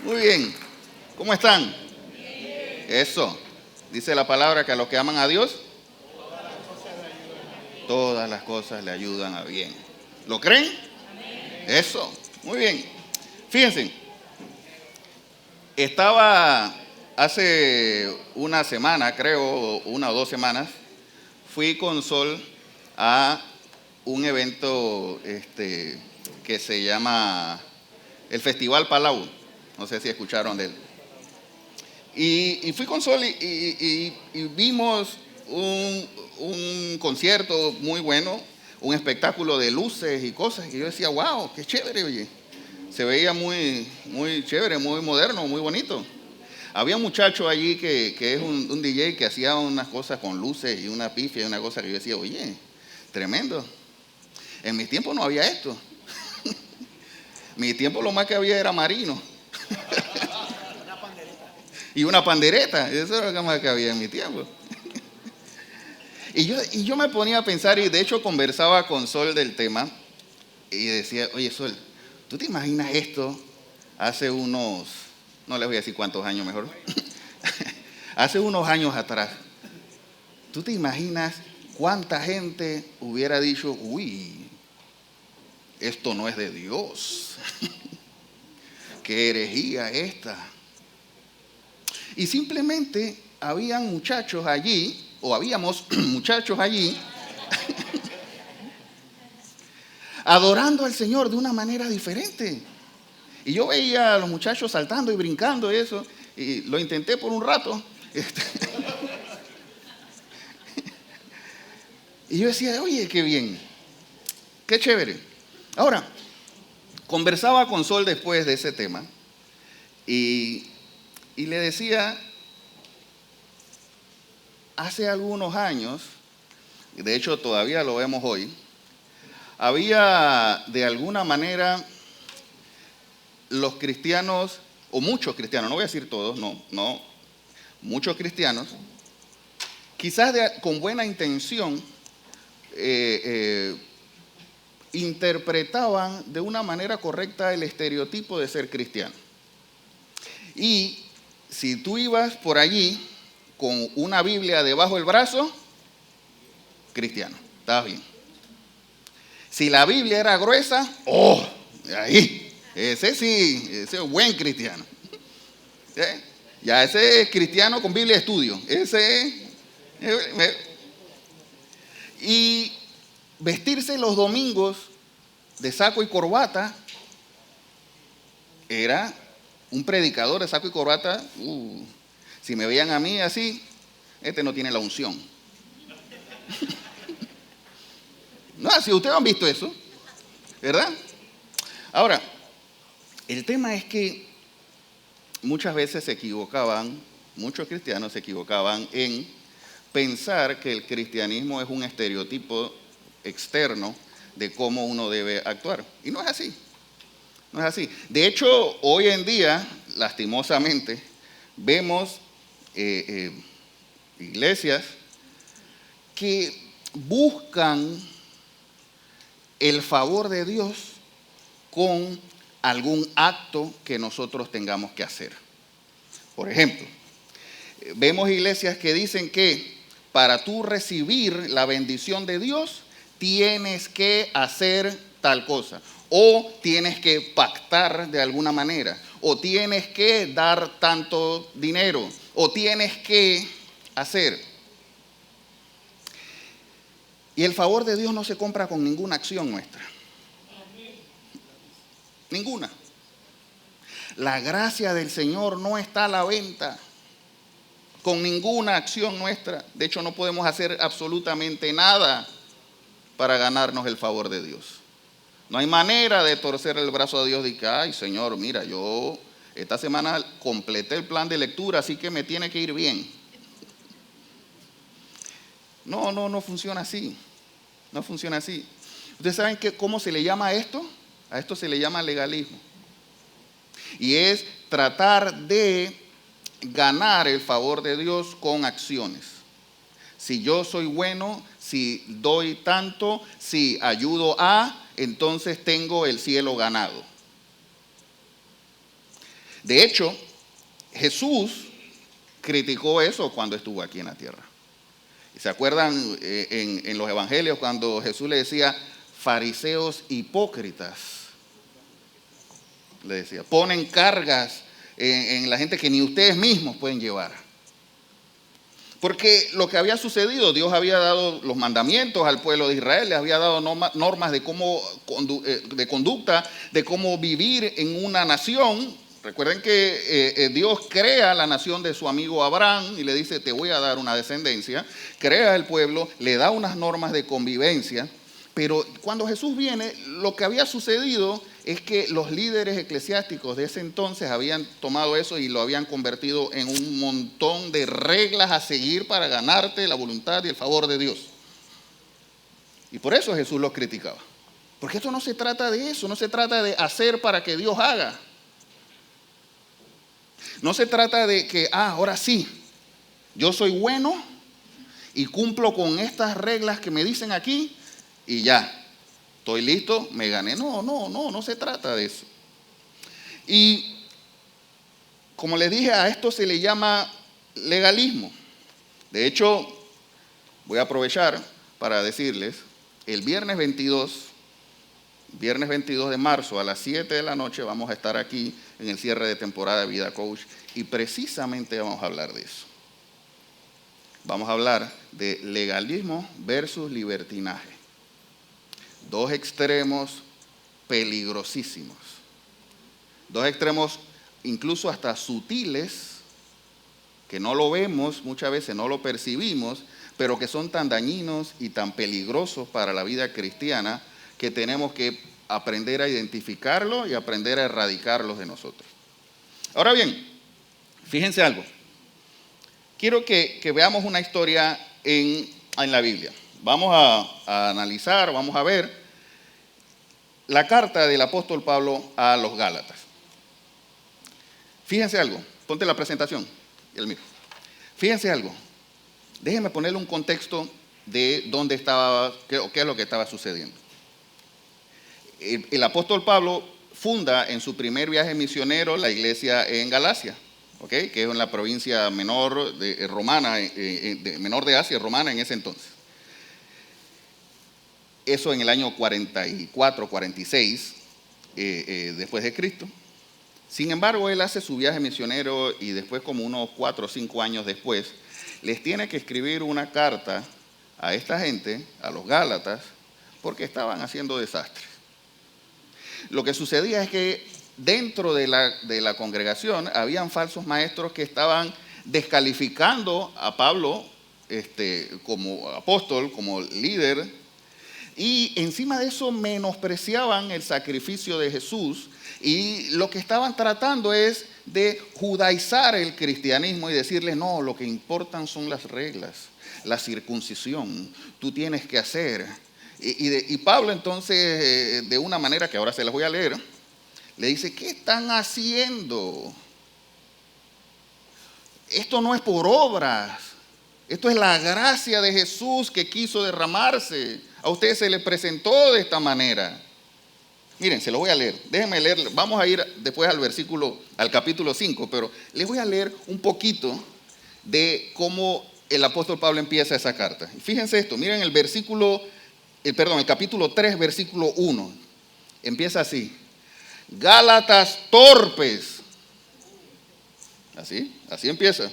Muy bien. ¿Cómo están? Eso. Dice la palabra que a los que aman a Dios, todas las cosas le ayudan a bien. ¿Lo creen? Eso. Muy bien. Fíjense, estaba hace una semana, creo, 1 o 2 semanas, fui con Sol a un evento que se llama el Festival Palau. No sé si escucharon de él. Y fui con Sol y vimos un concierto muy bueno, un espectáculo de luces y cosas. Y yo decía, wow, qué chévere, oye. Se veía muy, muy chévere, muy moderno, muy bonito. Había un muchacho allí que es un DJ que hacía unas cosas con luces y una pifia y una cosa que yo decía, oye, tremendo. En mi tiempo no había esto. Mi tiempo lo más que había era marino. Y una pandereta, eso era lo más que había en mi tiempo. Y yo me ponía a pensar, y de hecho conversaba con Sol del tema, y decía, oye Sol, ¿tú te imaginas esto hace unos, no les voy a decir cuántos años mejor, hace unos años atrás? ¿Tú te imaginas cuánta gente hubiera dicho, uy, esto no es de Dios? ¿Qué herejía esta? Y simplemente habían muchachos allí, o habíamos muchachos allí, adorando al Señor de una manera diferente. Y yo veía a los muchachos saltando y brincando y eso, y lo intenté por un rato. Y yo decía, oye, qué bien, qué chévere. Ahora, conversaba con Sol después de ese tema y le decía, hace algunos años, de hecho todavía lo vemos hoy, había de alguna manera los cristianos, o muchos cristianos, no voy a decir todos, no, muchos cristianos, quizás con buena intención, interpretaban de una manera correcta el estereotipo de ser cristiano. Y si tú ibas por allí con una Biblia debajo del brazo, cristiano, estabas bien. Si la Biblia era gruesa, ahí, ese sí, ese es buen cristiano. Ya ese es cristiano con Biblia de estudio. Y vestirse los domingos de saco y corbata era un predicador de saco y corbata. Si me veían a mí así, este no tiene la unción. No, si ustedes han visto eso, ¿verdad? Ahora, el tema es que muchas veces muchos cristianos se equivocaban en pensar que el cristianismo es un estereotipo externo de cómo uno debe actuar. Y no es así. No es así. De hecho, hoy en día, lastimosamente, vemos iglesias que buscan el favor de Dios con algún acto que nosotros tengamos que hacer. Por ejemplo, vemos iglesias que dicen que para tú recibir la bendición de Dios, tienes que hacer tal cosa, o tienes que pactar de alguna manera, o tienes que dar tanto dinero, o tienes que hacer. Y el favor de Dios no se compra con ninguna acción nuestra. Ninguna. La gracia del Señor no está a la venta con ninguna acción nuestra. De hecho, no podemos hacer absolutamente nada para ganarnos el favor de Dios. No hay manera de torcer el brazo a Dios y que, ay Señor, mira, yo esta semana completé el plan de lectura, así que me tiene que ir bien. No funciona así. No funciona así. ¿Ustedes saben cómo se le llama a esto? A esto se le llama legalismo. Y es tratar de ganar el favor de Dios con acciones. Si yo soy bueno, si doy tanto, si ayudo entonces tengo el cielo ganado. De hecho, Jesús criticó eso cuando estuvo aquí en la tierra. ¿Se acuerdan en los evangelios cuando Jesús le decía, fariseos hipócritas? Le decía, ponen cargas en la gente que ni ustedes mismos pueden llevar. Porque lo que había sucedido, Dios había dado los mandamientos al pueblo de Israel, les había dado normas de cómo de conducta, de cómo vivir en una nación. Recuerden que Dios crea la nación de su amigo Abraham y le dice, te voy a dar una descendencia. Crea el pueblo, le da unas normas de convivencia. Pero cuando Jesús viene, lo que había sucedido es que los líderes eclesiásticos de ese entonces habían tomado eso y lo habían convertido en un montón de reglas a seguir para ganarte la voluntad y el favor de Dios. Y por eso Jesús los criticaba. Porque esto no se trata de eso, no se trata de hacer para que Dios haga. No se trata de que, ahora sí, yo soy bueno y cumplo con estas reglas que me dicen aquí y ya, estoy listo, me gané. No se trata de eso. Y como les dije, a esto se le llama legalismo. De hecho, voy a aprovechar para decirles, el viernes 22 de marzo a las 7 de la noche vamos a estar aquí en el cierre de temporada de Vida Coach y precisamente vamos a hablar de eso. Vamos a hablar de legalismo versus libertinaje. Dos extremos peligrosísimos. Dos extremos incluso hasta sutiles, que no lo vemos, muchas veces no lo percibimos, pero que son tan dañinos y tan peligrosos para la vida cristiana que tenemos que aprender a identificarlos y aprender a erradicarlos de nosotros. Ahora bien, fíjense algo. Quiero que veamos una historia en la Biblia. Vamos a analizar, vamos a ver la carta del apóstol Pablo a los Gálatas. Fíjense algo, ponte la presentación, el mío. Fíjense algo, déjenme ponerle un contexto de dónde estaba, qué es lo que estaba sucediendo. El apóstol Pablo funda en su primer viaje misionero la iglesia en Galacia, que es en la provincia menor de romana, menor de Asia, romana en ese entonces. Eso en el año 44, 46 después de Cristo. Sin embargo, él hace su viaje misionero y después, como unos 4 o 5 años después, les tiene que escribir una carta a esta gente, a los Gálatas, porque estaban haciendo desastres. Lo que sucedía es que dentro de la congregación habían falsos maestros que estaban descalificando a Pablo como apóstol, como líder, y encima de eso menospreciaban el sacrificio de Jesús y lo que estaban tratando es de judaizar el cristianismo y decirle, no, lo que importan son las reglas, la circuncisión, tú tienes que hacer. Y Pablo entonces, de una manera que ahora se las voy a leer, le dice, ¿qué están haciendo? Esto no es por obras, esto es la gracia de Jesús que quiso derramarse. A ustedes se les presentó de esta manera. Miren, se lo voy a leer. Déjenme leer. Vamos a ir después al capítulo 5, pero les voy a leer un poquito de cómo el apóstol Pablo empieza esa carta. Fíjense esto, miren el capítulo 3, versículo 1. Empieza así. Gálatas torpes. Así empieza.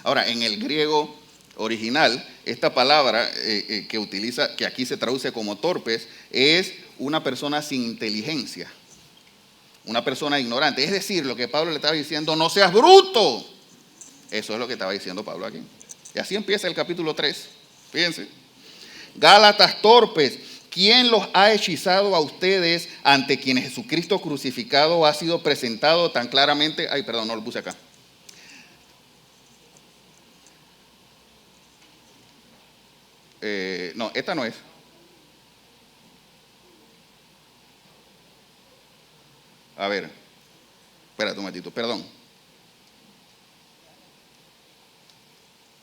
Ahora, en el griego original, esta palabra que utiliza, que aquí se traduce como torpes, es una persona sin inteligencia, una persona ignorante. Es decir, lo que Pablo le estaba diciendo, no seas bruto. Eso es lo que estaba diciendo Pablo aquí. Y así empieza el capítulo 3. Fíjense. Gálatas torpes, ¿quién los ha hechizado a ustedes ante quienes Jesucristo crucificado ha sido presentado tan claramente? Ay, perdón, no lo puse acá. No, esta no es. A ver, espérate un momentito, perdón.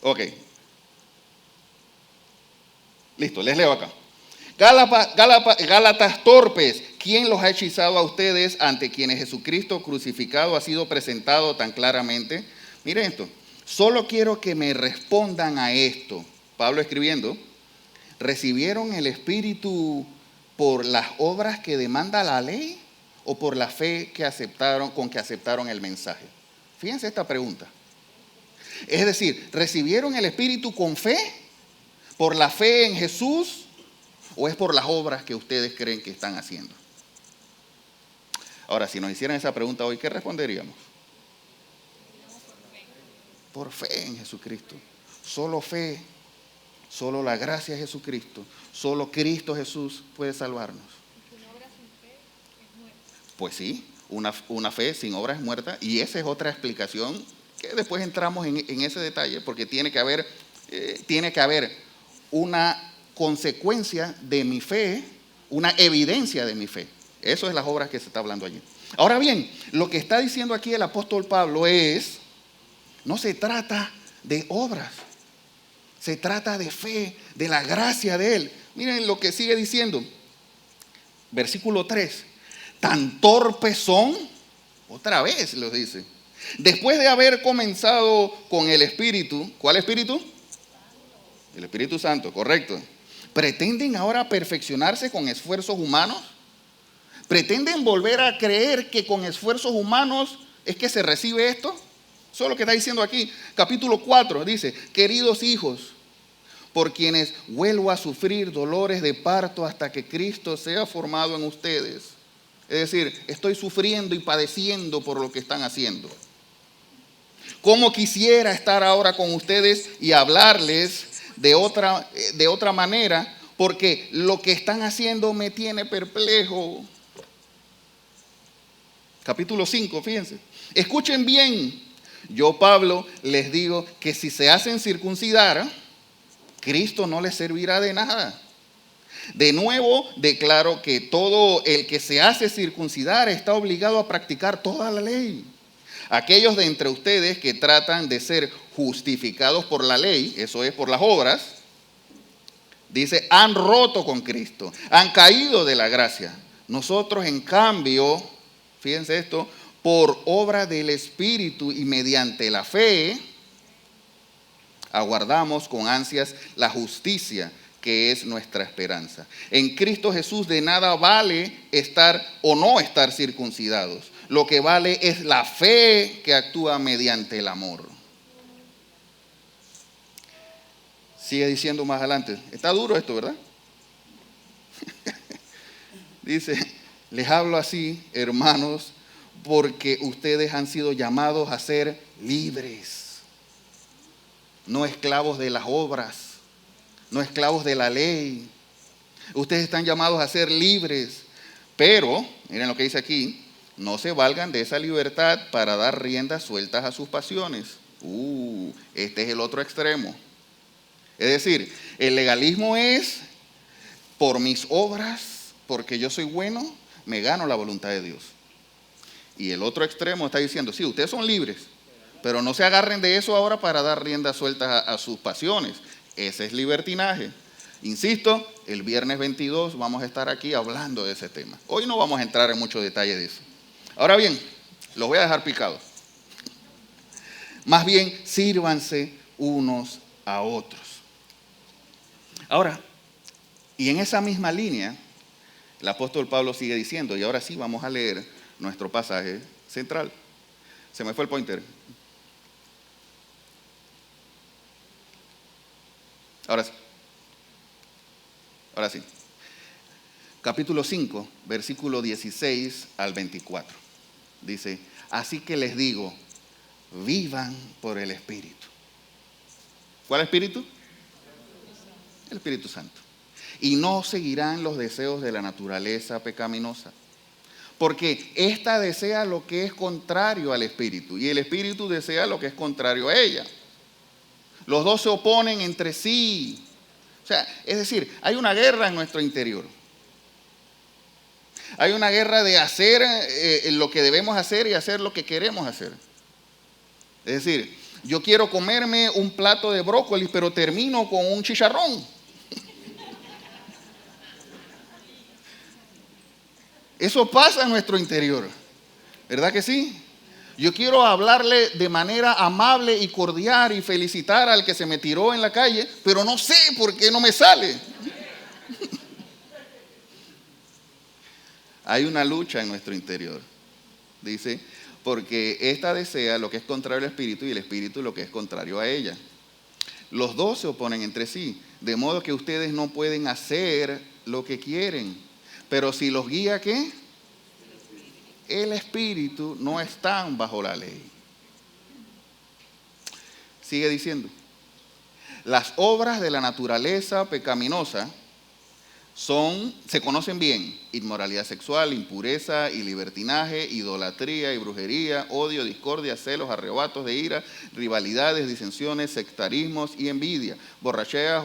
Ok. Listo, les leo acá. Gálatas torpes, ¿quién los ha hechizado a ustedes ante quienes Jesucristo crucificado ha sido presentado tan claramente? Miren esto, solo quiero que me respondan a esto. Pablo escribiendo, ¿recibieron el Espíritu por las obras que demanda la ley o por la fe con que aceptaron el mensaje? Fíjense esta pregunta. Es decir, ¿recibieron el Espíritu con fe, por la fe en Jesús, o es por las obras que ustedes creen que están haciendo? Ahora, si nos hicieran esa pregunta hoy, ¿qué responderíamos? Por fe en Jesucristo. Solo fe, solo la gracia de Jesucristo, solo Cristo Jesús puede salvarnos. Pues sí, una fe sin obra es muerta, y esa es otra explicación que después entramos en ese detalle, porque tiene que haber una consecuencia de mi fe, una evidencia de mi fe. Eso es las obras que se está hablando allí. Ahora bien, lo que está diciendo aquí el apóstol Pablo no se trata de obras, se trata de fe, de la gracia de él. Miren lo que sigue diciendo, versículo 3, tan torpes son, otra vez lo dice, después de haber comenzado con el Espíritu. ¿Cuál Espíritu? El Espíritu Santo, correcto. ¿Pretenden ahora perfeccionarse con esfuerzos humanos? ¿Pretenden volver a creer que con esfuerzos humanos es que se recibe esto? Eso es lo que está diciendo aquí. Capítulo 4 dice, queridos hijos, por quienes vuelvo a sufrir dolores de parto hasta que Cristo sea formado en ustedes. Es decir, estoy sufriendo y padeciendo por lo que están haciendo. Cómo quisiera estar ahora con ustedes y hablarles de otra manera, porque lo que están haciendo me tiene perplejo. Capítulo 5, fíjense. Escuchen bien, yo Pablo les digo que si se hacen circuncidar, Cristo no les servirá de nada. De nuevo, declaro que todo el que se hace circuncidar está obligado a practicar toda la ley. Aquellos de entre ustedes que tratan de ser justificados por la ley, eso es por las obras, dice, han roto con Cristo, han caído de la gracia. Nosotros, en cambio, fíjense esto, por obra del Espíritu y mediante la fe, aguardamos con ansias la justicia, que es nuestra esperanza. En Cristo Jesús de nada vale estar o no estar circuncidados. Lo que vale es la fe que actúa mediante el amor. Sigue diciendo más adelante. Está duro esto, ¿verdad? Dice, les hablo así, hermanos, porque ustedes han sido llamados a ser libres, no esclavos de las obras, no esclavos de la ley. Ustedes están llamados a ser libres, pero, miren lo que dice aquí, no se valgan de esa libertad para dar riendas sueltas a sus pasiones. Este es el otro extremo. Es decir, el legalismo es por mis obras, porque yo soy bueno, me gano la voluntad de Dios. Y el otro extremo está diciendo, sí, ustedes son libres, pero no se agarren de eso ahora para dar riendas sueltas a sus pasiones. Ese es libertinaje. Insisto, el viernes 22 vamos a estar aquí hablando de ese tema. Hoy no vamos a entrar en mucho detalle de eso. Ahora bien, los voy a dejar picados. Más bien, sírvanse unos a otros. Ahora, y en esa misma línea, el apóstol Pablo sigue diciendo, y ahora sí vamos a leer nuestro pasaje central. Se me fue el pointer. Ahora sí. Capítulo 5, versículo 16 al 24. Dice, así que les digo, vivan por el Espíritu. ¿Cuál Espíritu? El Espíritu Santo. Y no seguirán los deseos de la naturaleza pecaminosa. Porque ésta desea lo que es contrario al Espíritu y el Espíritu desea lo que es contrario a ella. Los dos se oponen entre sí. O sea, es decir, hay una guerra en nuestro interior. Hay una guerra de hacer lo que debemos hacer y hacer lo que queremos hacer. Es decir, yo quiero comerme un plato de brócoli, pero termino con un chicharrón. Eso pasa en nuestro interior, ¿verdad que sí? Yo quiero hablarle de manera amable y cordial y felicitar al que se me tiró en la calle, pero no sé por qué no me sale. Hay una lucha en nuestro interior, dice, porque esta desea lo que es contrario al espíritu y el espíritu lo que es contrario a ella. Los dos se oponen entre sí, de modo que ustedes no pueden hacer lo que quieren. Pero si los guía, ¿qué? El espíritu, no están bajo la ley. Sigue diciendo, las obras de la naturaleza pecaminosa se conocen bien: inmoralidad sexual, impureza y libertinaje, idolatría y brujería, odio, discordia, celos, arrebatos de ira, rivalidades, disensiones, sectarismos y envidia, borracheras,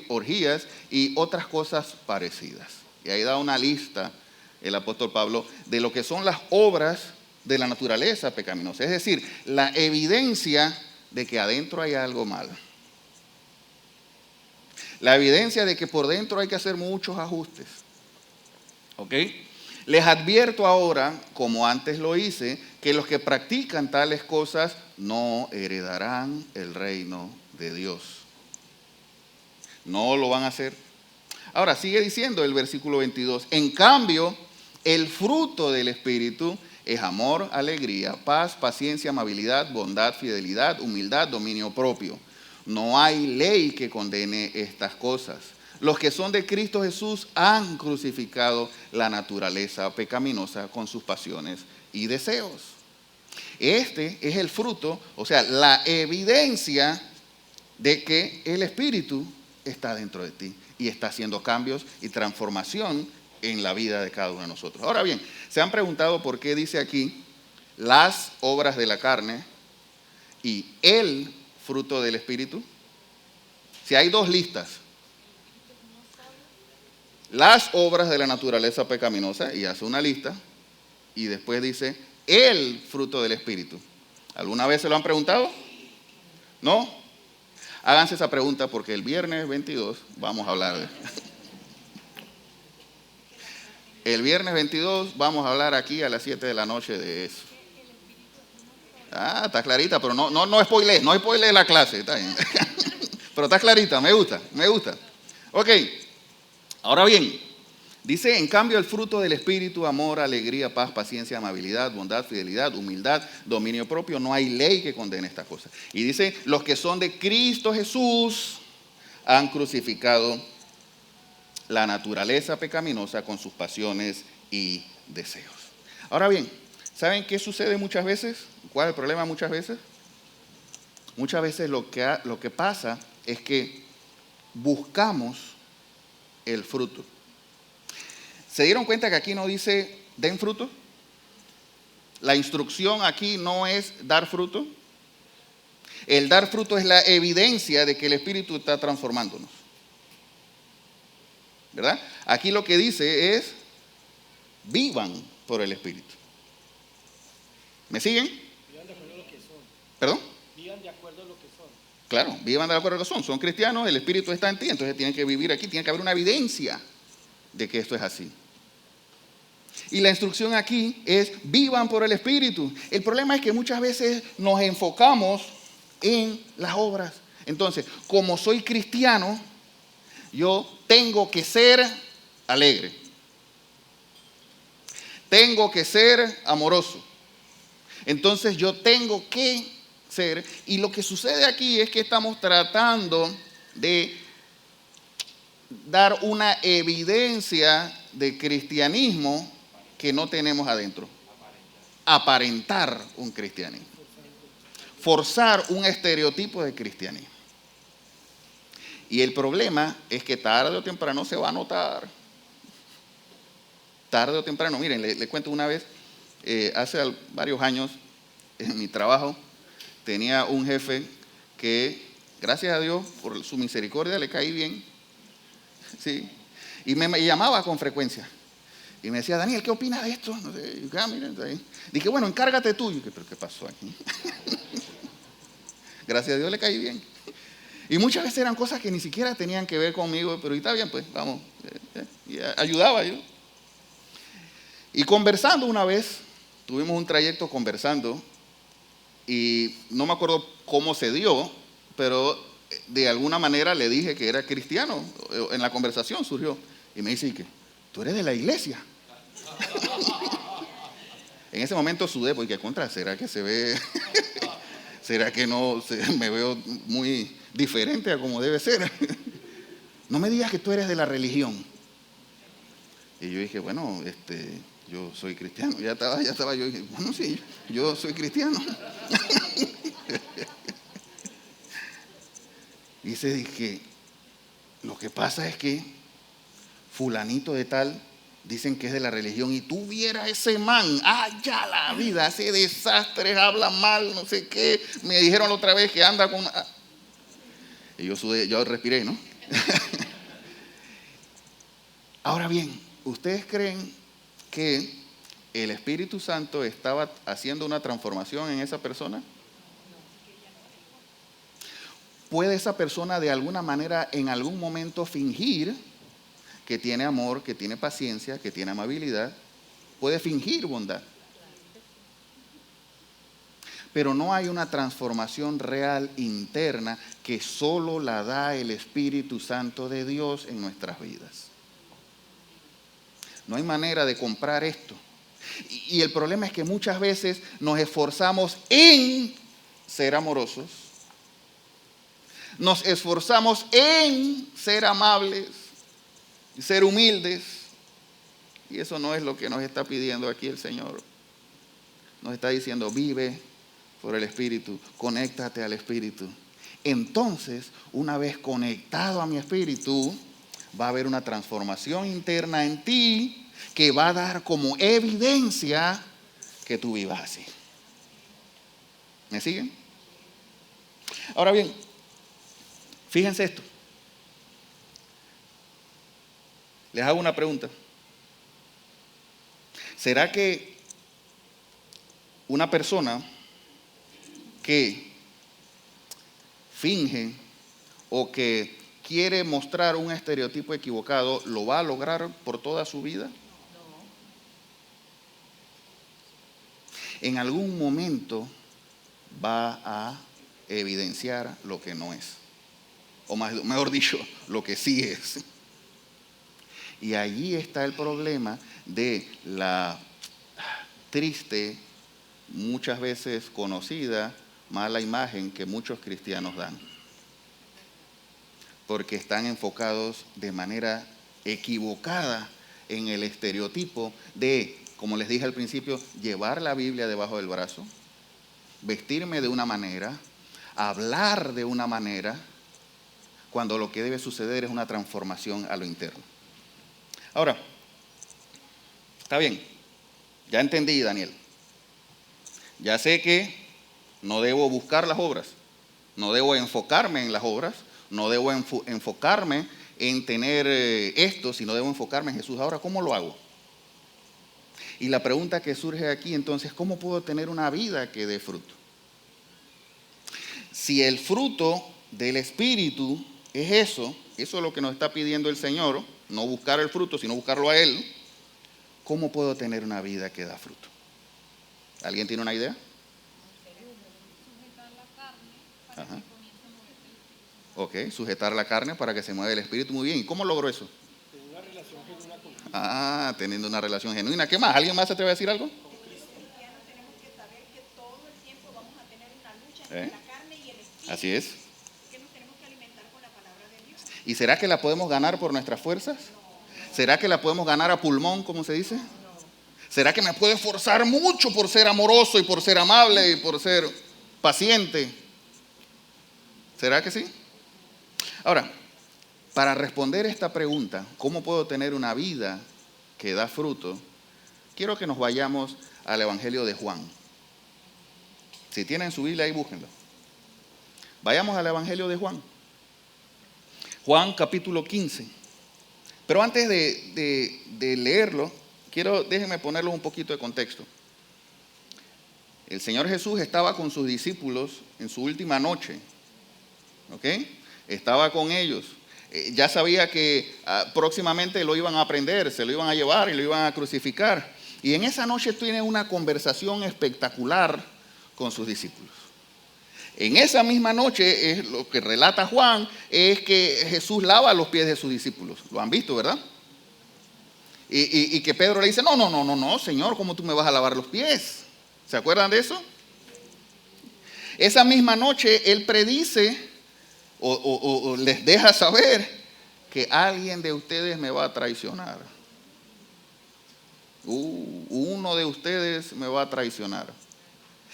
orgías y otras cosas parecidas. Y ahí da una lista el apóstol Pablo de lo que son las obras de la naturaleza pecaminosa, es decir, la evidencia de que adentro hay algo mal. La evidencia de que por dentro hay que hacer muchos ajustes. ¿Ok? Les advierto ahora, como antes lo hice, que los que practican tales cosas no heredarán el reino de Dios. No lo van a hacer. Ahora, sigue diciendo el versículo 22. En cambio, el fruto del Espíritu es amor, alegría, paz, paciencia, amabilidad, bondad, fidelidad, humildad, dominio propio. No hay ley que condene estas cosas. Los que son de Cristo Jesús han crucificado la naturaleza pecaminosa con sus pasiones y deseos. Este es el fruto, o sea, la evidencia de que el Espíritu está dentro de ti y está haciendo cambios y transformación en la vida de cada uno de nosotros. Ahora bien, ¿se han preguntado por qué dice aquí las obras de la carne y el fruto del Espíritu? Si hay dos listas, las obras de la naturaleza pecaminosa, y hace una lista, y después dice el fruto del Espíritu. ¿Alguna vez se lo han preguntado? ¿No? Háganse esa pregunta porque el viernes 22 vamos a hablar de eso. El viernes 22 vamos a hablar aquí a las 7 de la noche de eso. Ah, está clarita, pero no spoilees la clase, está bien. Pero está clarita, me gusta. Ok, ahora bien, dice, en cambio el fruto del Espíritu, amor, alegría, paz, paciencia, amabilidad, bondad, fidelidad, humildad, dominio propio, no hay ley que condene estas cosas. Y dice, los que son de Cristo Jesús han crucificado la naturaleza pecaminosa con sus pasiones y deseos. Ahora bien, ¿saben qué sucede muchas veces? ¿Cuál es el problema muchas veces? Muchas veces lo que pasa es que buscamos el fruto. ¿Se dieron cuenta que aquí no dice den fruto? La instrucción aquí no es dar fruto. El dar fruto es la evidencia de que el Espíritu está transformándonos. ¿Verdad? Aquí lo que dice es vivan por el Espíritu. ¿Me siguen? Vivan de acuerdo a lo que son. ¿Perdón? Vivan de acuerdo a lo que son. Claro, vivan de acuerdo a lo que son. Son cristianos, el Espíritu está en ti, entonces tienen que vivir aquí, tiene que haber una evidencia de que esto es así. Y la instrucción aquí es vivan por el Espíritu. El problema es que muchas veces nos enfocamos en las obras. Entonces, como soy cristiano, yo tengo que ser alegre. Tengo que ser amoroso. Entonces yo tengo que ser, y lo que sucede aquí es que estamos tratando de dar una evidencia de cristianismo que no tenemos adentro. Aparentar un cristianismo. Forzar un estereotipo de cristianismo. Y el problema es que tarde o temprano se va a notar. Tarde o temprano. Miren, le cuento una vez, hace varios años en mi trabajo tenía un jefe que, gracias a Dios, por su misericordia le caí bien. Sí. Y me llamaba con frecuencia. Y me decía, Daniel, ¿qué opinas de esto? No sé, miren, ahí. Dije, bueno, encárgate tú. Y dije, ¿pero qué pasó aquí? Gracias a Dios le caí bien. Y muchas veces eran cosas que ni siquiera tenían que ver conmigo, pero está bien, pues, vamos. Y ayudaba yo. Y conversando una vez, tuvimos un trayecto conversando y no me acuerdo cómo se dio, pero de alguna manera le dije que era cristiano. En la conversación surgió y me dice que tú eres de la iglesia. En ese momento sudé porque contra, ¿será que se ve? ¿Será que no me veo muy diferente a como debe ser? No me digas que tú eres de la religión. Y yo dije, bueno, yo soy cristiano. Ya estaba, yo dije, bueno, sí, yo soy cristiano. Y se dije, lo que pasa es que fulanito de tal, dicen que es de la religión, y tú vieras ese man, ya la vida, hace desastres, habla mal, no sé qué. Me dijeron la otra vez que anda con... Y yo sudé, yo respiré, ¿no? Ahora bien, ¿ustedes creen que el Espíritu Santo estaba haciendo una transformación en esa persona? ¿Puede esa persona de alguna manera en algún momento fingir que tiene amor, que tiene paciencia, que tiene amabilidad? Puede fingir bondad. Pero no hay una transformación real interna que solo la da el Espíritu Santo de Dios en nuestras vidas. No hay manera de comprar esto. Y el problema es que muchas veces nos esforzamos en ser amorosos, nos esforzamos en ser amables, ser humildes, y eso no es lo que nos está pidiendo aquí el Señor. Nos está diciendo, vive por el Espíritu, conéctate al Espíritu. Entonces, una vez conectado a mi Espíritu, va a haber una transformación interna en ti que va a dar como evidencia que tú vivas así. ¿Me siguen? Ahora bien, fíjense esto. Les hago una pregunta. ¿Será que una persona que finge o que quiere mostrar un estereotipo equivocado lo va a lograr por toda su vida? En algún momento va a evidenciar lo que no es, o mejor dicho, lo que sí es. Y allí está el problema de la triste, muchas veces conocida, mala imagen que muchos cristianos dan. Porque están enfocados de manera equivocada en el estereotipo de, como les dije al principio, llevar la Biblia debajo del brazo, vestirme de una manera, hablar de una manera, cuando lo que debe suceder es una transformación a lo interno. Ahora, está bien, ya entendí, Daniel. Ya sé que no debo buscar las obras, no debo enfocarme en las obras, no debo enfocarme en tener esto, sino debo enfocarme en Jesús. Ahora, ¿cómo lo hago? Y la pregunta que surge aquí entonces, ¿cómo puedo tener una vida que dé fruto? Si el fruto del Espíritu es eso es lo que nos está pidiendo el Señor, no buscar el fruto, sino buscarlo a Él, ¿cómo puedo tener una vida que da fruto? ¿Alguien tiene una idea? Ajá. Ok, sujetar la carne para que se mueva el Espíritu. Muy bien. ¿Y cómo logro eso? Tener una relación genuina con Cristo. Teniendo una relación genuina. ¿Qué más? ¿Alguien más se atreve a decir algo? Los cristianos tenemos que saber que todo el tiempo vamos a tener una lucha entre la carne y el espíritu. Así es. Que nos tenemos que alimentar con la palabra de Dios. ¿Y será que la podemos ganar por nuestras fuerzas? ¿Será que la podemos ganar a pulmón, como se dice? ¿Será que me puedo esforzar mucho por ser amoroso y por ser amable y por ser paciente? ¿Será que sí? Ahora, para responder esta pregunta, ¿cómo puedo tener una vida que da fruto? Quiero que nos vayamos al Evangelio de Juan. Si tienen su Biblia ahí, búsquenlo. Vayamos al Evangelio de Juan. Juan capítulo 15. Pero antes de leerlo, déjenme ponerlo un poquito de contexto. El Señor Jesús estaba con sus discípulos en su última noche. ¿Ok? Estaba con ellos. Ya sabía que próximamente lo iban a prender, se lo iban a llevar y lo iban a crucificar. Y en esa noche tiene una conversación espectacular con sus discípulos. En esa misma noche, es lo que relata Juan, es que Jesús lava los pies de sus discípulos. Lo han visto, ¿verdad? Y que Pedro le dice, no, Señor, ¿cómo tú me vas a lavar los pies? ¿Se acuerdan de eso? Esa misma noche Él predice o les deja saber que alguien de ustedes me va a traicionar. Uno de ustedes me va a traicionar.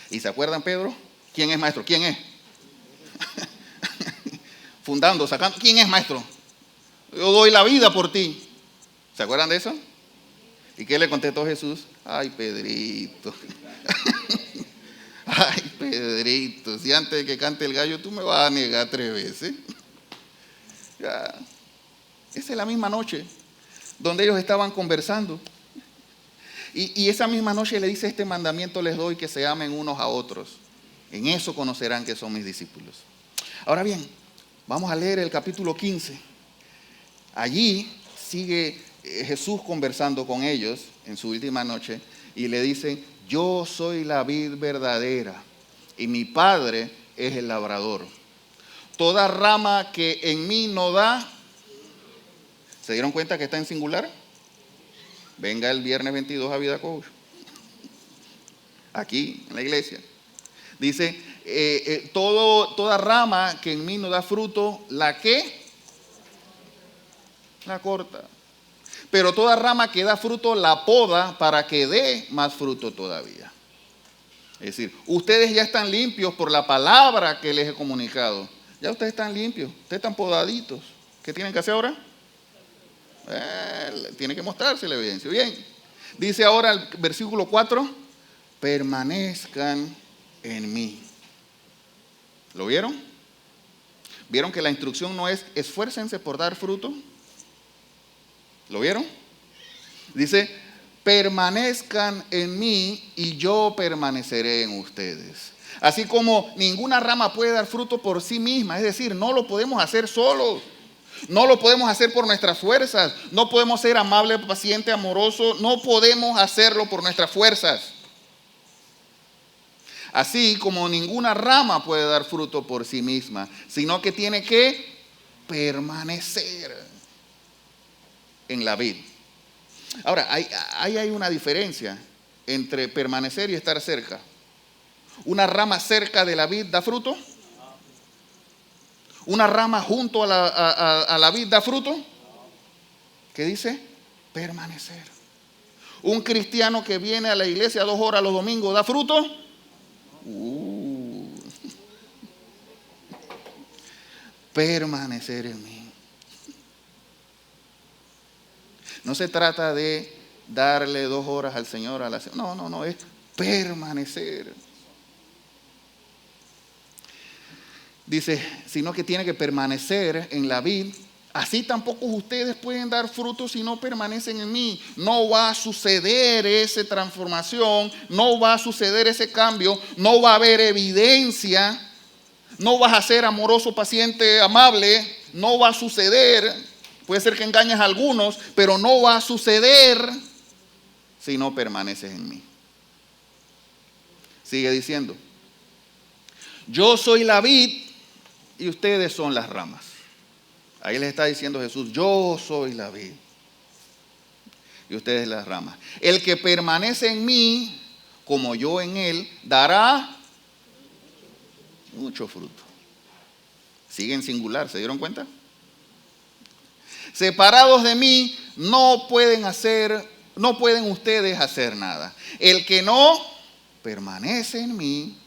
¿Y se acuerdan, Pedro? ¿Quién es maestro? ¿Quién es? Fundando, sacando. ¿Quién es maestro? Yo doy la vida por ti. ¿Se acuerdan de eso? ¿Y qué le contestó Jesús? Ay, Pedrito. Ay, Pedrito, si antes de que cante el gallo tú me vas a negar 3 veces. Ya. Esa es la misma noche donde ellos estaban conversando. Y esa misma noche le dice, este mandamiento les doy, que se amen unos a otros. En eso conocerán que son mis discípulos. Ahora bien, vamos a leer el capítulo 15. Allí sigue Jesús conversando con ellos en su última noche y le dice, yo soy la vid verdadera y mi Padre es el labrador. Toda rama que en mí no da, ¿se dieron cuenta que está en singular? Venga el viernes 22 a Vida Coach. Aquí, en la iglesia. Dice, toda rama que en mí no da fruto, ¿la qué? La corta. Pero toda rama que da fruto, la poda para que dé más fruto todavía. Es decir, ustedes ya están limpios por la palabra que les he comunicado. Ya ustedes están limpios, ustedes están podaditos. ¿Qué tienen que hacer ahora? Tiene que mostrarse la evidencia. Bien, dice ahora el versículo 4, permanezcan en mí. ¿Lo vieron? ¿Vieron que la instrucción no es esfuércense por dar fruto? ¿Lo vieron? Dice, permanezcan en mí y yo permaneceré en ustedes. Así como ninguna rama puede dar fruto por sí misma, es decir, no lo podemos hacer solos. No lo podemos hacer por nuestras fuerzas. No podemos ser amables, pacientes, amorosos. No podemos hacerlo por nuestras fuerzas. Así como ninguna rama puede dar fruto por sí misma, sino que tiene que permanecer en la vid. Ahora, ahí hay una diferencia entre permanecer y estar cerca. ¿Una rama cerca de la vid da fruto? ¿Una rama junto a la vid da fruto? ¿Qué dice? Permanecer. ¿Un cristiano que viene a la iglesia 2 horas los domingos da fruto? Permanecer en mí. No se trata de darle 2 horas al Señor a la semana. No, es permanecer. Dice, sino que tiene que permanecer en la vid. Así tampoco ustedes pueden dar fruto si no permanecen en mí. No va a suceder esa transformación, no va a suceder ese cambio, no va a haber evidencia, no vas a ser amoroso, paciente, amable, no va a suceder. Puede ser que engañes a algunos, pero no va a suceder si no permaneces en mí. Sigue diciendo, yo soy la vid y ustedes son las ramas. Ahí les está diciendo Jesús, yo soy la vid y ustedes las ramas. El que permanece en mí, como yo en él, dará mucho fruto. Sigue en singular, ¿se dieron cuenta? Separados de mí, no pueden ustedes hacer nada. El que no permanece en mí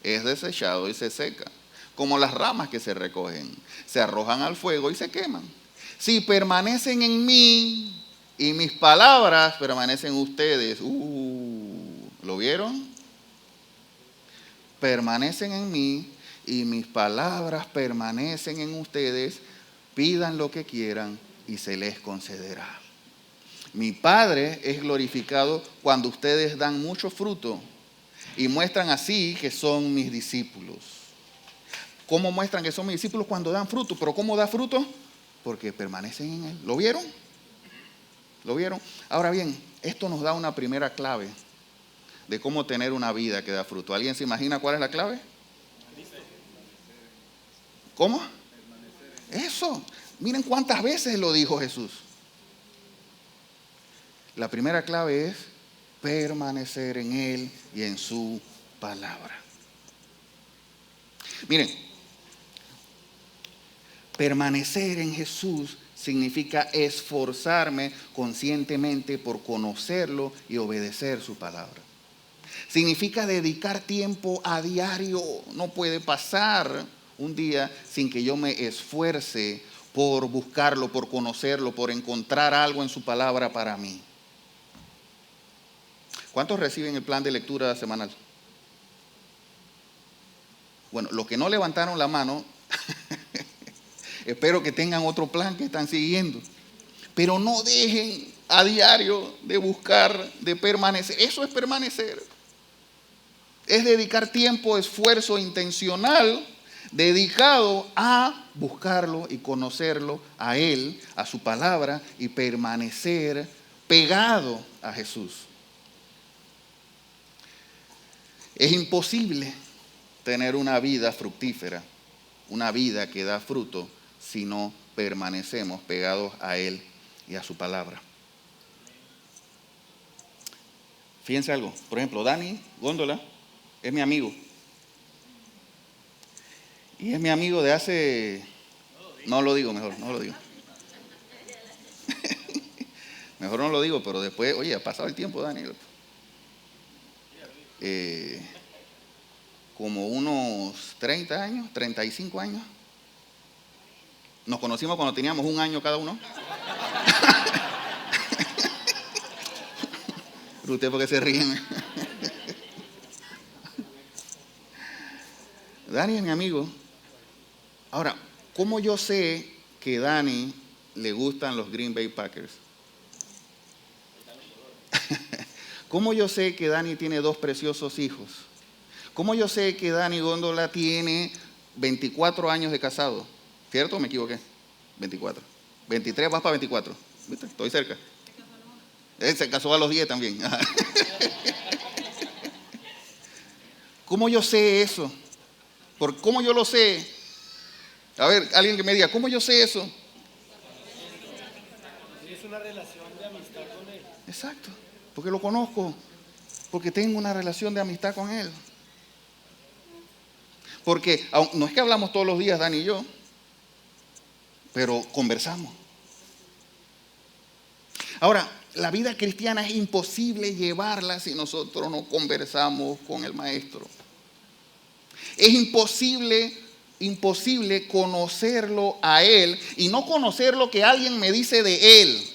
es desechado y se seca, como las ramas que se recogen, se arrojan al fuego y se queman. Si permanecen en mí y mis palabras permanecen en ustedes, ¿lo vieron? Permanecen en mí y mis palabras permanecen en ustedes, pidan lo que quieran y se les concederá. Mi Padre es glorificado cuando ustedes dan mucho fruto y muestran así que son mis discípulos. ¿Cómo muestran que son mis discípulos? Cuando dan fruto. ¿Pero cómo da fruto? Porque permanecen en él. ¿Lo vieron? ¿Lo vieron? Ahora bien, esto nos da una primera clave de cómo tener una vida que da fruto. ¿Alguien se imagina cuál es la clave? ¿Cómo? Eso. Miren cuántas veces lo dijo Jesús. La primera clave es permanecer en Él y en su palabra. Miren, permanecer en Jesús significa esforzarme conscientemente por conocerlo y obedecer su palabra. Significa dedicar tiempo a diario. No puede pasar un día sin que yo me esfuerce por buscarlo, por conocerlo, por encontrar algo en su palabra para mí. ¿Cuántos reciben el plan de lectura semanal? Bueno, los que no levantaron la mano, espero que tengan otro plan que están siguiendo. Pero no dejen a diario de buscar, de permanecer. Eso es permanecer. Es dedicar tiempo, esfuerzo intencional, dedicado a buscarlo y conocerlo a Él, a su palabra, y permanecer pegado a Jesús. Es imposible tener una vida fructífera, una vida que da fruto, si no permanecemos pegados a Él y a su palabra. Fíjense algo, por ejemplo, Dani Góndola es mi amigo. Y es mi amigo de hace... No lo digo, mejor, no lo digo. Mejor no lo digo, pero después, oye, ha pasado el tiempo, Dani. Como unos 30 años, 35 años. Nos conocimos cuando teníamos 1 año cada uno. ¿Pero ustedes por qué se ríen? Dani es mi amigo. Ahora, ¿cómo yo sé que Dani le gustan los Green Bay Packers? ¿Cómo yo sé que Dani tiene 2 preciosos hijos? ¿Cómo yo sé que Dani Góndola tiene 24 años de casado? ¿Cierto o me equivoqué? 24. 23, vas para 24. ¿Viste? Estoy cerca. Él se casó a los 10 también. ¿Cómo yo sé eso? ¿Cómo yo lo sé? A ver, alguien que me diga, ¿cómo yo sé eso? Es una relación de amistad con Él. Exacto, porque lo conozco, porque tengo una relación de amistad con Él. Porque no es que hablamos todos los días, Dani y yo, pero conversamos. Ahora, la vida cristiana es imposible llevarla si nosotros no conversamos con el Maestro. Es imposible conocerlo a Él y no conocer lo que alguien me dice de Él.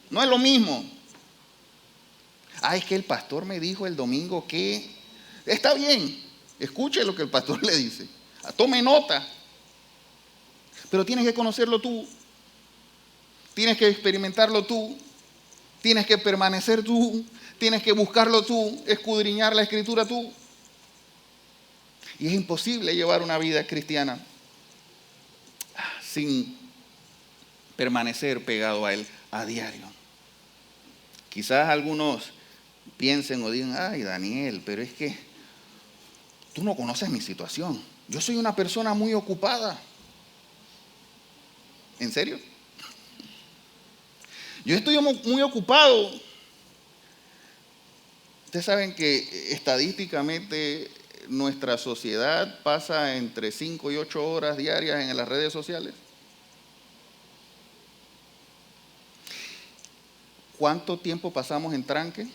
No es lo mismo. Es que el pastor me dijo el domingo que... Está bien, escuche lo que el pastor le dice. Tome nota. Pero tienes que conocerlo tú. Tienes que experimentarlo tú. Tienes que permanecer tú. Tienes que buscarlo tú. Escudriñar la escritura tú. Y es imposible llevar una vida cristiana sin permanecer pegado a Él a diario. Quizás algunos piensen o digan, ay Daniel, pero es que tú no conoces mi situación. Yo soy una persona muy ocupada. ¿En serio? Yo estoy muy ocupado. Ustedes saben que estadísticamente nuestra sociedad pasa entre 5 y 8 horas diarias en las redes sociales. ¿Cuánto tiempo pasamos en tranque?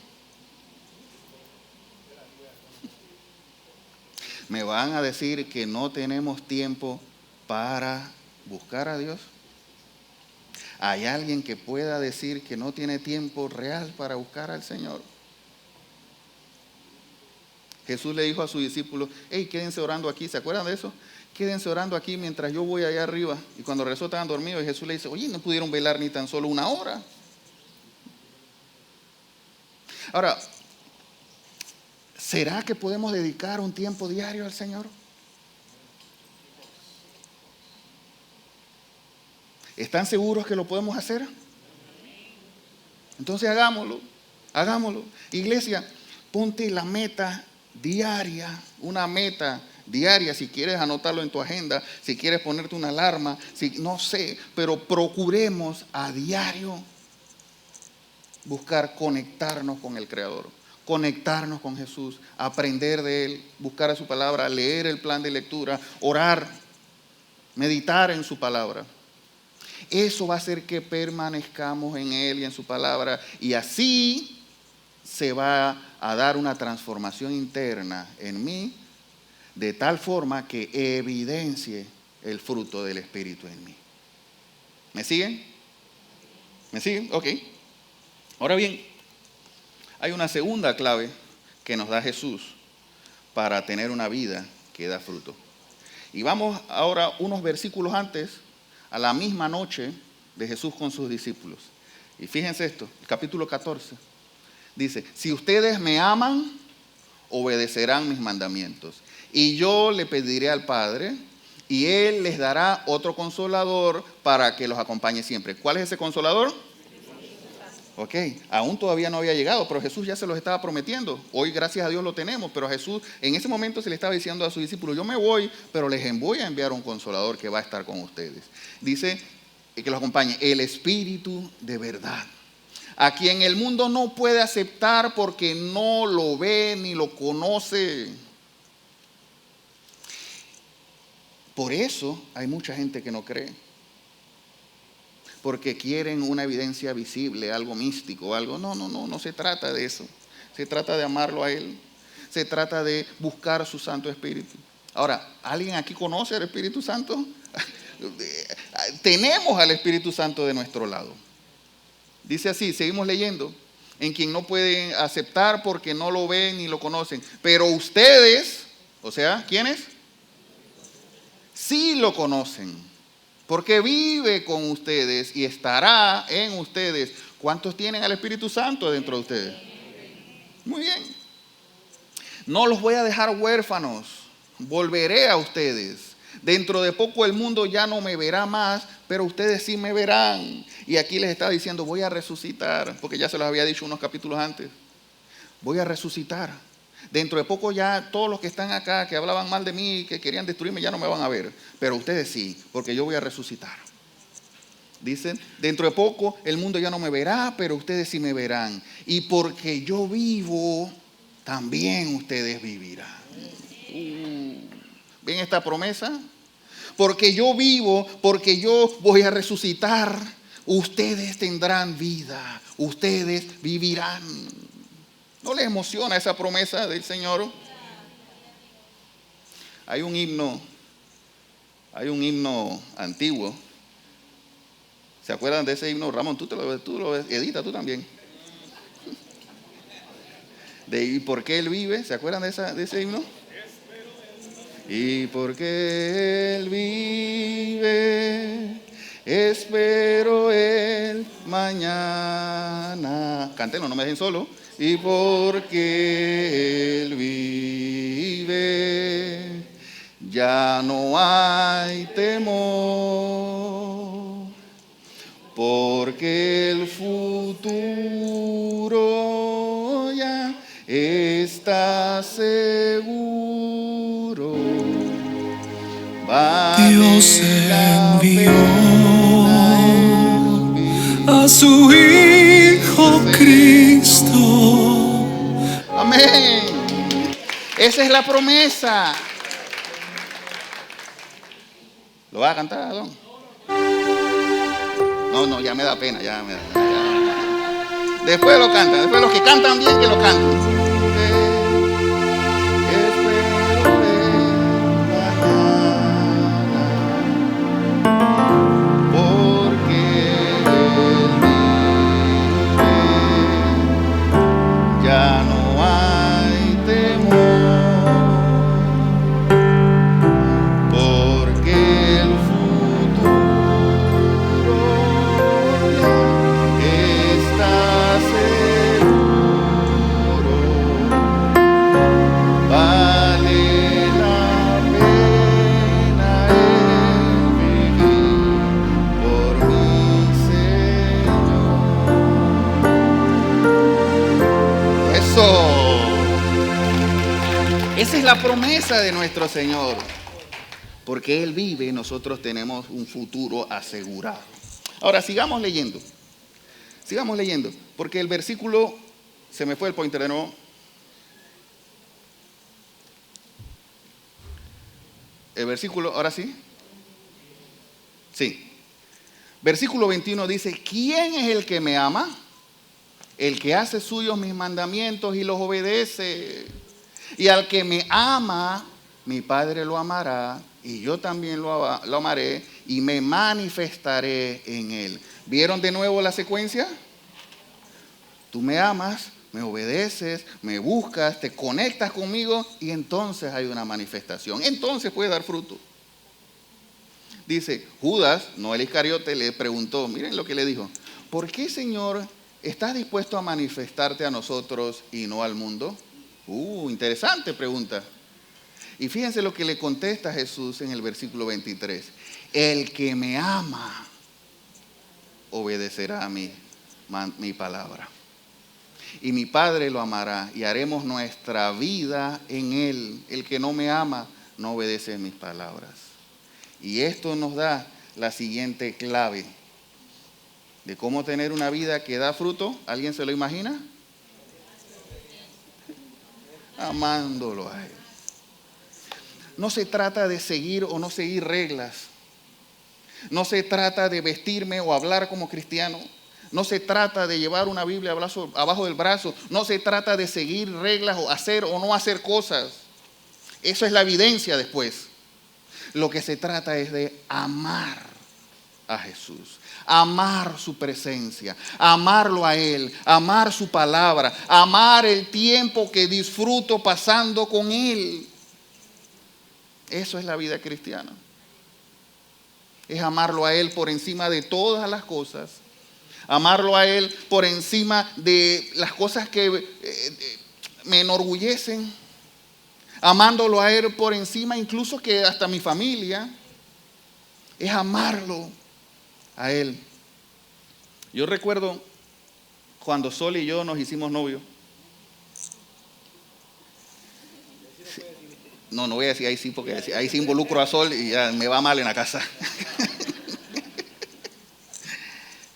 ¿Me van a decir que no tenemos tiempo para buscar a Dios? ¿Hay alguien que pueda decir que no tiene tiempo real para buscar al Señor? Jesús le dijo a sus discípulos, hey, quédense orando aquí. ¿Se acuerdan de eso? Quédense orando aquí mientras yo voy allá arriba. Y cuando regresó estaban dormidos y Jesús le dice, oye, no pudieron velar ni tan solo 1 hora. Ahora, ¿será que podemos dedicar un tiempo diario al Señor? ¿Están seguros que lo podemos hacer? Entonces hagámoslo. Hagámoslo. Iglesia, ponte la meta diaria, una meta diaria, si quieres anotarlo en tu agenda, si quieres ponerte una alarma, no sé, pero procuremos a diario buscar conectarnos con el Creador, conectarnos con Jesús, aprender de Él, buscar a su palabra, leer el plan de lectura, orar, meditar en su palabra. Eso va a hacer que permanezcamos en Él y en su palabra, y así se va a dar una transformación interna en mí, de tal forma que evidencie el fruto del Espíritu en mí. ¿Me siguen? ¿Me siguen? Ok. Ahora bien, hay una segunda clave que nos da Jesús para tener una vida que da fruto. Y vamos ahora unos versículos antes, a la misma noche de Jesús con sus discípulos. Y fíjense esto, el capítulo 14. Dice, si ustedes me aman, obedecerán mis mandamientos. Y yo le pediré al Padre, y Él les dará otro consolador para que los acompañe siempre. ¿Cuál es ese consolador? Ok, aún todavía no había llegado, pero Jesús ya se los estaba prometiendo. Hoy, gracias a Dios, lo tenemos, pero Jesús en ese momento se le estaba diciendo a sus discípulos, yo me voy, pero les voy a enviar un consolador que va a estar con ustedes. Dice que los acompañe, el Espíritu de verdad, a quien el mundo no puede aceptar porque no lo ve ni lo conoce. Por eso hay mucha gente que no cree. Porque quieren una evidencia visible, algo místico, algo. No se trata de eso. Se trata de amarlo a Él. Se trata de buscar su Santo Espíritu. Ahora, ¿alguien aquí conoce al Espíritu Santo? Tenemos al Espíritu Santo de nuestro lado. Dice así, seguimos leyendo. En quien no pueden aceptar porque no lo ven ni lo conocen. Pero ustedes, o sea, ¿quiénes? Sí lo conocen. Porque vive con ustedes y estará en ustedes. ¿Cuántos tienen al Espíritu Santo dentro de ustedes? Muy bien. No los voy a dejar huérfanos. Volveré a ustedes. Dentro de poco el mundo ya no me verá más, pero ustedes sí me verán. Y aquí les está diciendo, voy a resucitar. Porque ya se los había dicho unos capítulos antes. Voy a resucitar. Dentro de poco ya todos los que están acá, que hablaban mal de mí, que querían destruirme, ya no me van a ver. Pero ustedes sí, porque yo voy a resucitar. Dicen, dentro de poco el mundo ya no me verá, pero ustedes sí me verán. Y porque yo vivo, también ustedes vivirán. ¿Ven esta promesa? Porque yo vivo, porque yo voy a resucitar, ustedes tendrán vida, ustedes vivirán. ¿No les emociona esa promesa del Señor? Hay un himno antiguo. ¿Se acuerdan de ese himno? Ramón, tú lo ves, Edita, tú también. ¿Y por qué Él vive? ¿Se acuerdan de ese himno? Y porque Él vive, espero el mañana. Cántenlo, no me dejen solo. Y porque Él vive, ya no hay temor, porque el futuro ya está seguro. Dios envió a su Hijo Cristo. Amén. Esa es la promesa. ¿Lo vas a cantar, Don? No, ya me da pena, ya. Después lo cantan, después los que cantan bien que lo canten. Ya no hay temor, porque el futuro ya está seguro. la promesa de nuestro Señor. Porque Él vive, nosotros tenemos un futuro asegurado. Ahora, sigamos leyendo. Sigamos leyendo. Porque el versículo, se me fue el pointer de nuevo. El versículo, ahora sí. Sí. Versículo 21 dice, ¿quién es el que me ama? El que hace suyos mis mandamientos y los obedece. Y al que me ama, mi Padre lo amará, y yo también lo amaré, y me manifestaré en él. ¿Vieron de nuevo la secuencia? Tú me amas, me obedeces, me buscas, te conectas conmigo, y entonces hay una manifestación. Entonces puede dar fruto. Dice, Judas, no el Iscariote, le preguntó, miren lo que le dijo, ¿por qué, Señor, estás dispuesto a manifestarte a nosotros y no al mundo? Interesante pregunta. Y fíjense lo que le contesta Jesús en el versículo 23. El que me ama obedecerá a mi palabra. Y mi Padre lo amará y haremos nuestra vida en él. El que no me ama no obedece a mis palabras. Y esto nos da la siguiente clave de cómo tener una vida que da fruto. ¿Alguien se lo imagina? Amándolo a él. No se trata de seguir o no seguir reglas. No se trata de vestirme o hablar como cristiano. No se trata de llevar una Biblia abajo del brazo. No se trata de seguir reglas o hacer o no hacer cosas. Eso es la evidencia después. Lo que se trata es de amar a Jesús. Amar su presencia, amarlo a Él, amar su palabra, amar el tiempo que disfruto pasando con Él. Eso es la vida cristiana. Es amarlo a Él por encima de todas las cosas. Amarlo a Él por encima de las cosas que me enorgullecen. Amándolo a Él por encima incluso que hasta mi familia. Es amarlo a Él. Yo recuerdo cuando Sol y yo nos hicimos novios. No voy a decir ahí sí, porque ahí sí involucro a Sol y ya me va mal en la casa.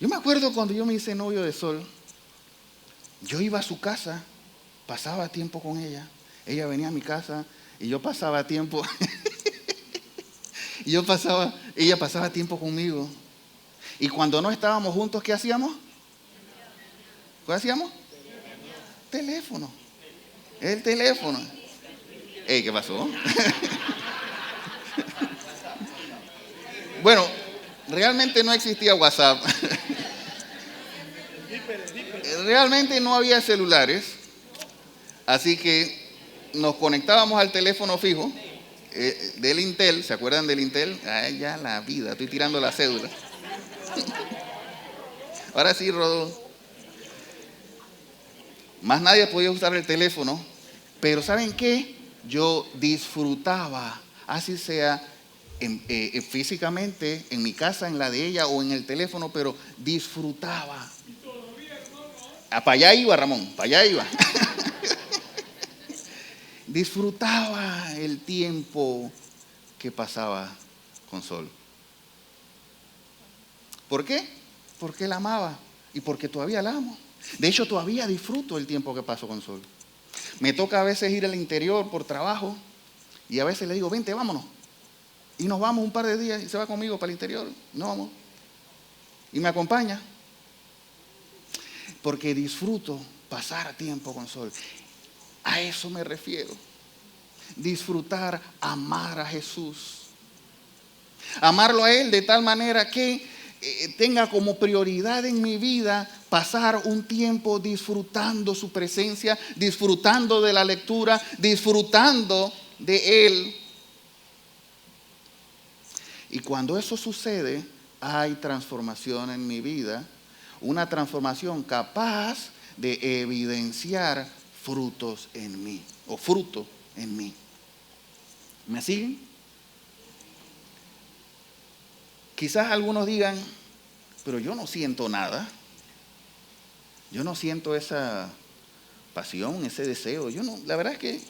Yo me acuerdo cuando yo me hice novio de Sol, yo iba a su casa, pasaba tiempo con ella, ella venía a mi casa y yo pasaba tiempo, ella pasaba tiempo conmigo. Y cuando no estábamos juntos, ¿qué hacíamos? ¿Qué hacíamos? Teléfono. El teléfono. Ey, ¿qué pasó? Bueno, realmente no existía WhatsApp. Realmente no había celulares. Así que nos conectábamos al teléfono fijo del Intel. ¿Se acuerdan del Intel? Ay, ya la vida, estoy tirando la cédula. Ahora sí, Rodolfo. Más nadie podía usar el teléfono. Pero ¿saben qué? Yo disfrutaba, así sea físicamente, en mi casa, en la de ella o en el teléfono, pero disfrutaba. Para allá iba, Ramón, para allá iba. Disfrutaba el tiempo que pasaba con Sol. ¿Por qué? Porque la amaba y porque todavía la amo. De hecho, todavía disfruto el tiempo que paso con Sol. Me toca a veces ir al interior por trabajo y a veces le digo, vente, vámonos. Y nos vamos un par de días y se va conmigo para el interior. No vamos. Y me acompaña. Porque disfruto pasar tiempo con Sol. A eso me refiero. Disfrutar, amar a Jesús. Amarlo a Él de tal manera que tenga como prioridad en mi vida pasar un tiempo disfrutando su presencia, disfrutando de la lectura, disfrutando de Él. Y cuando eso sucede, hay transformación en mi vida, una transformación capaz de evidenciar frutos en mí, o fruto en mí. ¿Me siguen? Quizás algunos digan, pero yo no siento nada. Yo no siento esa pasión, ese deseo. La verdad es que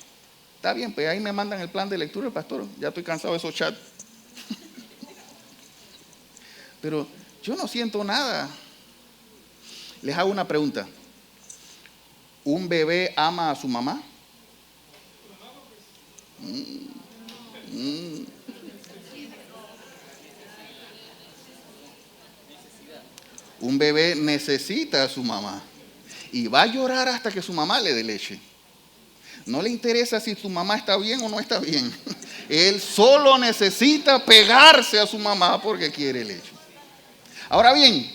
Está bien, pues ahí me mandan el plan de lectura, pastor. Ya estoy cansado de esos chats. Pero yo no siento nada. Les hago una pregunta. ¿Un bebé ama a su mamá? Un bebé necesita a su mamá y va a llorar hasta que su mamá le dé leche. No le interesa si su mamá está bien o no está bien. Él solo necesita pegarse a su mamá porque quiere leche. Ahora bien,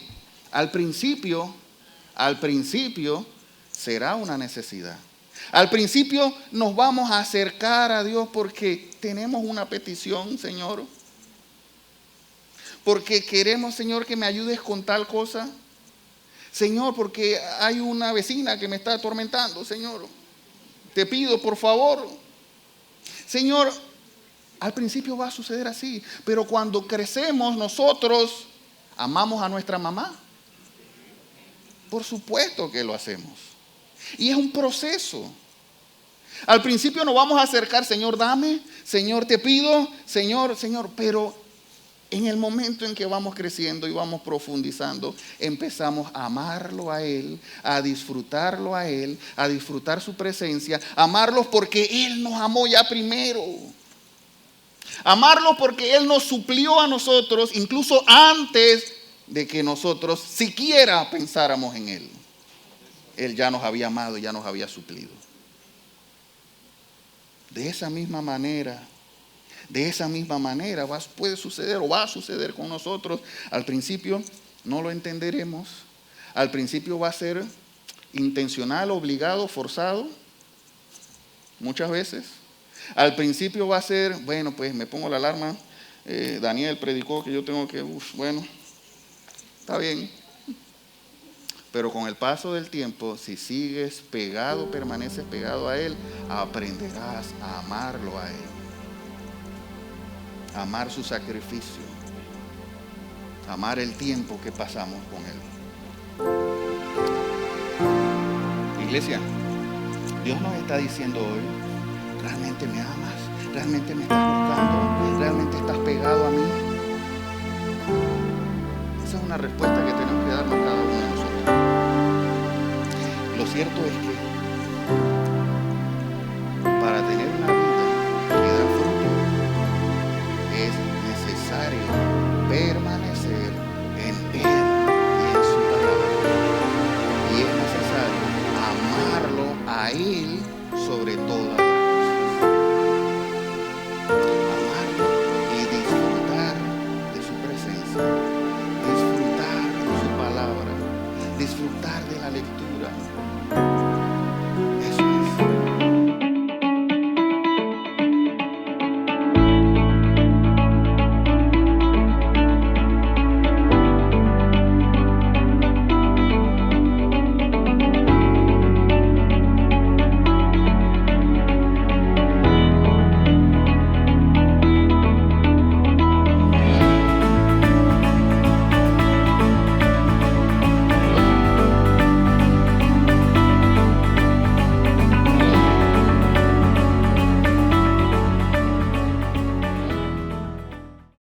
al principio será una necesidad. Al principio nos vamos a acercar a Dios porque tenemos una petición, Señor. Porque queremos, Señor, que me ayudes con tal cosa. Señor, porque hay una vecina que me está atormentando, Señor. Te pido, por favor. Señor, al principio va a suceder así. Pero cuando crecemos nosotros, ¿amamos a nuestra mamá? Por supuesto que lo hacemos. Y es un proceso. Al principio nos vamos a acercar, Señor, dame, Señor, te pido, Señor, pero en el momento en que vamos creciendo y vamos profundizando, empezamos a amarlo a Él, a disfrutarlo a Él, a disfrutar su presencia, amarlos porque Él nos amó ya primero. Amarlos porque Él nos suplió a nosotros, incluso antes de que nosotros siquiera pensáramos en Él. Él ya nos había amado y ya nos había suplido. De esa misma manera puede suceder o va a suceder con nosotros. Al principio no lo entenderemos. Al principio va a ser intencional, obligado, forzado. Muchas veces. Al principio va a ser, bueno, pues me pongo la alarma. Daniel predicó que yo tengo que, bueno, está bien. Pero con el paso del tiempo, si sigues pegado, permaneces pegado a Él, aprenderás a amarlo a Él. Amar su sacrificio. Amar el tiempo que pasamos con Él. Iglesia, Dios nos está diciendo hoy, ¿realmente me amas? ¿Realmente me estás buscando? ¿Realmente estás pegado a mí? Esa es una respuesta que tenemos que darnos cada uno de nosotros. Lo cierto es que